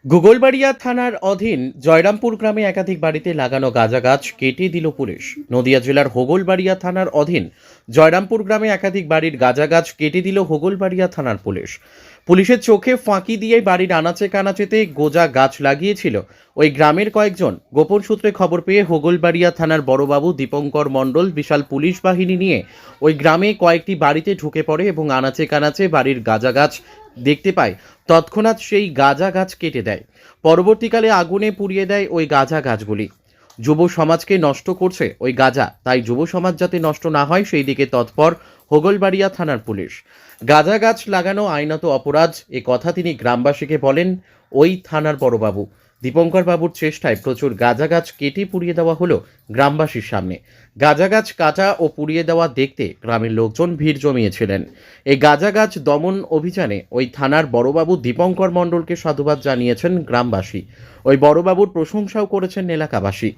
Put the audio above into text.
গোগলবাড়িয়া থানার অধীন জয়রামপুর গ্রামে একাধিক বাড়িতে লাগানো গাঁজা গাছ কেটে দিল পুলিশ। নদিয়া জেলার হোগলবাড়িয়া থানার অধীন জয়রামপুর গ্রামে একাধিক বাড়ির গাঁজা গাছ কেটে দিল হোগলবাড়িয়া থানার পুলিশ। পুলিশের চোখে ফাঁকি দিয়ে বাড়ির আনাচে কানাচেতে গোজা গাছ লাগিয়েছিল ওই গ্রামের কয়েকজন। গোপন সূত্রে খবর পেয়ে হোগলবাড়িয়া থানার বড়বাবু দীপঙ্কর মণ্ডল বিশাল পুলিশ বাহিনী নিয়ে ওই গ্রামে কয়েকটি বাড়িতে ঢুকে পড়ে এবং আনাচে কানাচে বাড়ির গাঁজা গাছ দেখতে পায়। তৎক্ষণাৎ সেই গাঁজা গাছ কেটে দেয়। পরবর্তীকালে আগুনে পুড়িয়ে দেয় ওই গাঁজা গাছগুলি। যুব সমাজকে নষ্ট করছে ওই গাঁজা, তাই যুব সমাজ যাতে নষ্ট না হয় সেই দিকে তৎপর হোগলবাড়িয়া থানার পুলিশ। গাঁজা গাছ লাগানো আইনত অপরাধ, এ কথা তিনি গ্রামবাসীকে বলেন। ওই থানার বড়বাবু দীপঙ্কর বাবুর চেষ্টায় প্রচুর গাঁজা গাছ কেটে পুড়িয়ে দেওয়া হলো গ্রামবাসীর সামনে। গাঁজা গাছ কাটা ও পুড়িয়ে দেওয়া দেখতে গ্রামের লোকজন ভিড় জমিয়েছিলেন। এই গাঁজা গাছ দমন অভিযানে ওই থানার বড়বাবু দীপঙ্কর মণ্ডলকে সাধুবাদ জানিয়েছেন গ্রামবাসী। ওই বড়বাবুর প্রশংসাও করেছেন এলাকাবাসী।